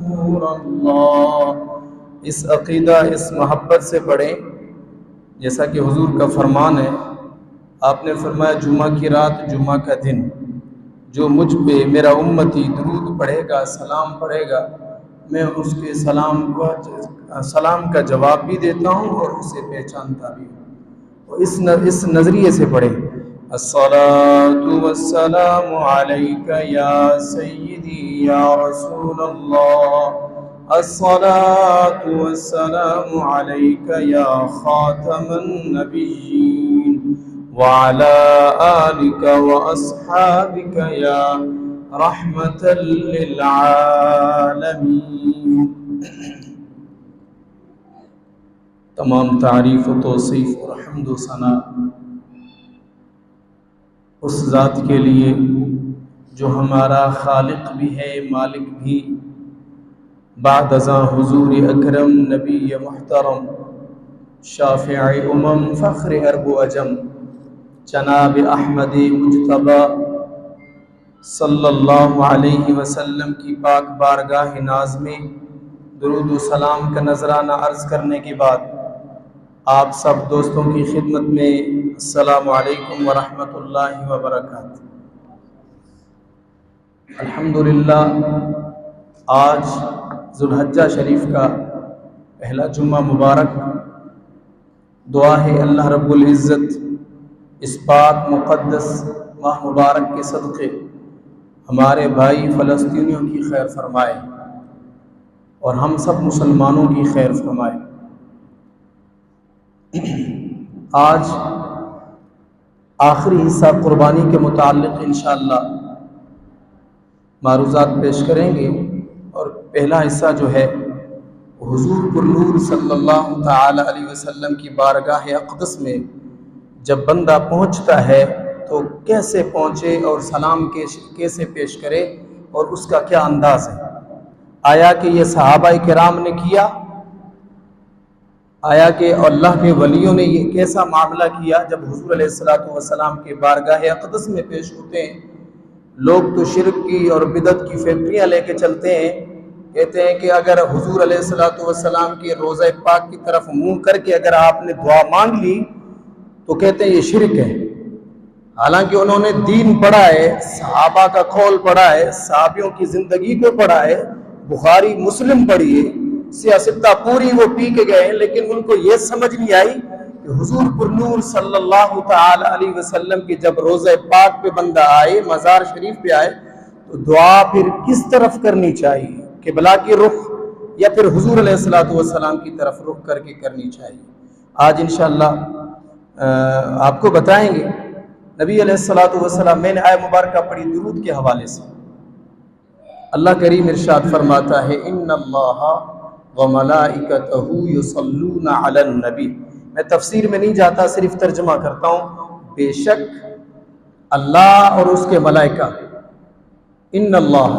نور اللہ. اس عقیدہ، اس محبت سے پڑھیں جیسا کہ حضور کا فرمان ہے. آپ نے فرمایا جمعہ کی رات، جمعہ کا دن، جو مجھ پہ میرا امتی درود پڑھے گا، سلام پڑھے گا، میں اس کے سلام کا جواب بھی دیتا ہوں اور اسے پہچانتا بھی ہوں. اور اس نظریے سے پڑھیں. الصلاة والسلام علیک یا سیدی یا رسول اللہ. الصلاة والسلام علیک یا خاتم النبیین وعلى آلك وأصحابك يا رحمة للعالمين. تمام تعریف و توصیف اور حمد و ثنا اس ذات کے لیے جو ہمارا خالق بھی ہے، مالک بھی. بعد ازاں حضور اکرم، نبی محترم، شافع فخر عرب و عجم، جناب احمد مجتبی صلی اللہ علیہ وسلم کی پاک بارگاہ ناز میں درود و سلام کا نذرانہ عرض کرنے کے بعد آپ سب دوستوں کی خدمت میں السلام علیکم ورحمۃ اللہ وبرکاتہ. الحمدللہ آج ذوالحجہ شریف کا پہلا جمعہ مبارک. دعا ہے اللہ رب العزت اس پاک مقدس ماہ مبارک کے صدقے ہمارے بھائی فلسطینیوں کی خیر فرمائے اور ہم سب مسلمانوں کی خیر فرمائے. آج آخری حصہ قربانی کے متعلق انشاءاللہ معروضات پیش کریں گے. اور پہلا حصہ جو ہے حضور پر نور صلی اللہ تعالی علیہ وسلم کی بارگاہ اقدس میں جب بندہ پہنچتا ہے تو کیسے پہنچے اور سلام کیسے پیش کرے اور اس کا کیا انداز ہے. آیا کہ یہ صحابہ کرام نے کیا؟ آیا کہ اللہ کے ولیوں نے یہ کیسا معاملہ کیا جب حضور علیہ الصلوۃ والسلام کے بارگاہ اقدس میں پیش ہوتے ہیں؟ لوگ تو شرک کی اور بدعت کی فیکٹریاں لے کے چلتے ہیں. کہتے ہیں کہ اگر حضور علیہ الصلوۃ والسلام کے روضہ پاک کی طرف منہ کر کے اگر آپ نے دعا مانگ لی تو کہتے ہیں یہ شرک ہے. حالانکہ انہوں نے دین پڑھا ہے، صحابہ کا قول پڑھا ہے، صحابیوں کی زندگی کو پڑھا ہے، بخاری مسلم پڑھی ہے، سیاستہ پوری وہ پی کے گئے ہیں، لیکن ان کو یہ سمجھ نہیں آئی کہ حضور پر نور صلی اللہ تعالی علیہ وسلم کی جب روضہ پاک پہ بندہ آئے، مزار شریف پہ آئے، تو دعا پھر کس طرف کرنی چاہیے؟ قبلہ کی رخ یا پھر حضور علیہ الصلوۃ والسلام کی طرف رخ کر کے کرنی چاہیے؟ آج انشاءاللہ آپ کو بتائیں گے. نبی علیہ الصلوۃ والسلام، میں نے آیہ مبارکہ پڑھی درود کے حوالے سے. اللہ کریم ارشاد فرماتا ہے ان اللہ وملائکتہ یصلون علی النبی. میں تفسیر میں نہیں جاتا، صرف ترجمہ کرتا ہوں. بے شک اللہ اور اس کے ملائکہ، ان اللہ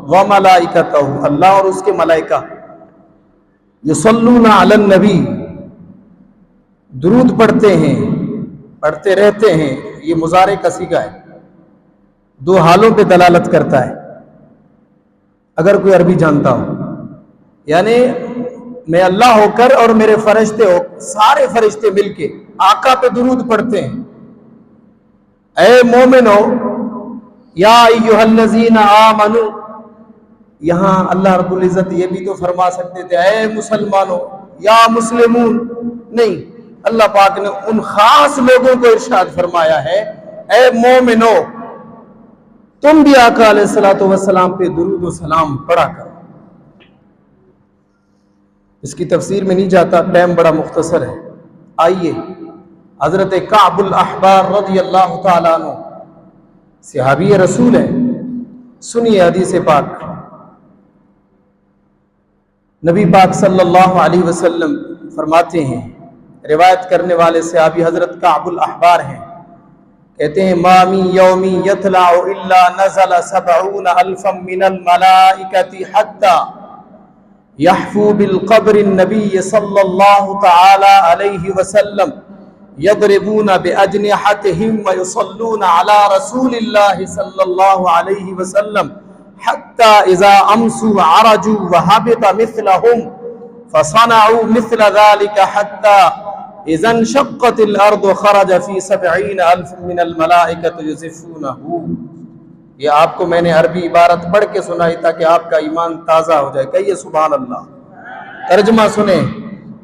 وملائکتہ، اللہ اور اس کے ملائکہ، یصلون علی النبی، درود پڑھتے ہیں، پڑھتے رہتے ہیں. یہ مضارع کا صیغہ ہے، دو حالوں پہ دلالت کرتا ہے اگر کوئی عربی جانتا ہو. یعنی میں اللہ ہو کر اور میرے فرشتے ہو، سارے فرشتے مل کے آقا پہ درود پڑھتے ہیں. اے مومنو یا ایھا الذین آمنو. یہاں اللہ رب العزت یہ بھی تو فرما سکتے تھے اے مسلمانوں یا مسلمون، نہیں، اللہ پاک نے ان خاص لوگوں کو ارشاد فرمایا ہے اے مومنو تم بھی آقا علیہ الصلوۃ والسلام پہ درود و سلام پڑھا کرو. اس کی تفسیر میں نہیں جاتا، ٹائم بڑا مختصر ہے. آئیے حضرت کعب الاحبار رضی اللہ تعالیٰ عنہ صحابی رسول ہے، سنیے حدیث پاک. نبی پاک صلی اللہ علیہ وسلم فرماتے ہیں، روایت کرنے والے صحابی حضرت کعب الاحبار ہیں، کہتے ہیں ما من یوم یطلع الا نزل 70,000 من الملائکۃ حتی یحفو بالقبر النبی صلی اللہ تعالی علیہ وسلم یضربون باجنحتہم ویصلون علی رسول اللہ صلی اللہ علیہ وسلم حتى إذا أمسوا عرجوا وهبط مثلهم فصنعوا مثل ذلك حتى إذا انشقت الأرض خرج في 70,000 من الملائكة يزفونه. یہ آپ کو میں نے عربی عبارت پڑھ کے سنائی تاکہ آپ کا ایمان تازہ ہو جائے. کہیے سبحان اللہ. ترجمہ سنیں.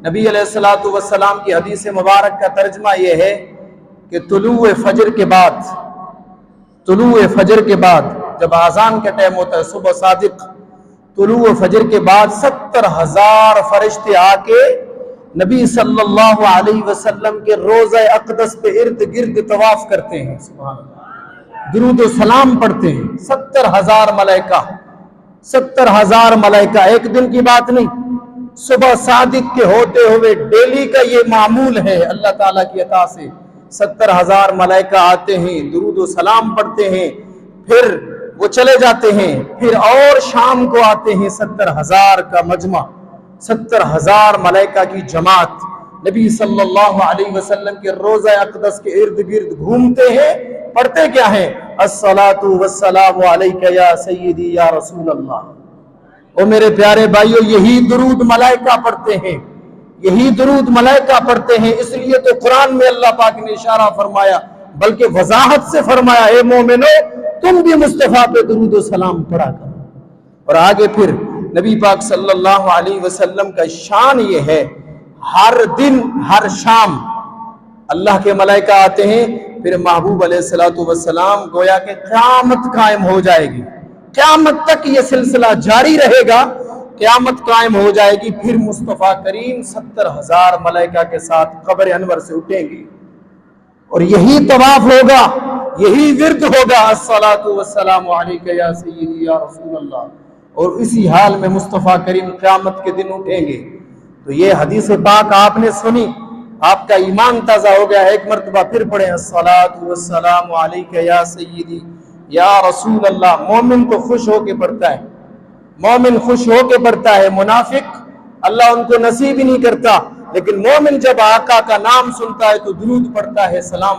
نبی علیہ الصلوۃ والسلام کی حدیث مبارک کا ترجمہ یہ ہے کہ طلوع فجر کے بعد جب آذان کا ٹائم ہوتا ہے صبح صادق، طلوع فجر کے بعد 70,000 فرشتے آ کے نبی صلی اللہ علیہ وسلم کے روضہ اقدس پہ ارد گرد طواف کرتے ہیں. سبحان اللہ. درود و سلام پڑھتے ہیں. 70,000 ملائکہ، 70,000 ملائکہ. ایک دن کی بات نہیں، صبح صادق کے ہوتے ہوئے ڈیلی کا یہ معمول ہے اللہ تعالیٰ کی عطا سے. 70,000 ملائکہ آتے ہیں، درود و سلام پڑھتے ہیں، پھر وہ چلے جاتے ہیں. پھر اور شام کو آتے ہیں 70,000 کا مجمع، 70,000 ملائکہ کی جماعت نبی صلی اللہ علیہ وسلم کے روضہ اقدس کے ارد گرد گھومتے ہیں. پڑھتے کیا ہیں؟ الصلاۃ والسلام علیک یا سیدی یا رسول اللہ. او میرے پیارے بھائیو، یہی درود ملائکہ پڑھتے ہیں، یہی درود ملائکہ پڑھتے ہیں. اس لیے تو قرآن میں اللہ پاک نے اشارہ فرمایا، بلکہ وضاحت سے فرمایا، اے مومنو تم بھی مصطفیٰ پہ درود و سلام پڑھا کرو. اور آگے پھر نبی پاک صلی اللہ علیہ وسلم کا شان یہ ہے، ہر دن ہر شام اللہ کے ملائکہ آتے ہیں. پھر محبوب علیہ الصلوۃ والسلام گویا کہ قیامت قائم ہو جائے گی، قیامت تک یہ سلسلہ جاری رہے گا، قیامت قائم ہو جائے گی. پھر مصطفیٰ کریم 70,000 ملائکہ کے ساتھ قبر انور سے اٹھیں گے اور یہی طواف ہوگا، یہی ورد ہوگا، الصلاۃ والسلام علیک یا سیدی یا رسول اللہ. اور اسی حال میں مصطفیٰ کریم قیامت کے دن اٹھیں گے. تو یہ حدیث پاک آپ نے سنی، آپ کا ایمان تازہ ہو گیا. ایک مرتبہ پھر پڑھیں، الصلاۃ والسلام علیک یا سیدی یا رسول اللہ. مومن تو خوش ہو کے پڑھتا ہے، مومن خوش ہو کے پڑھتا ہے. منافق اللہ ان کو نصیب ہی نہیں کرتا. لیکن مومن جب آقا کا نام سنتا ہے تو درود پڑھتا ہے، سلام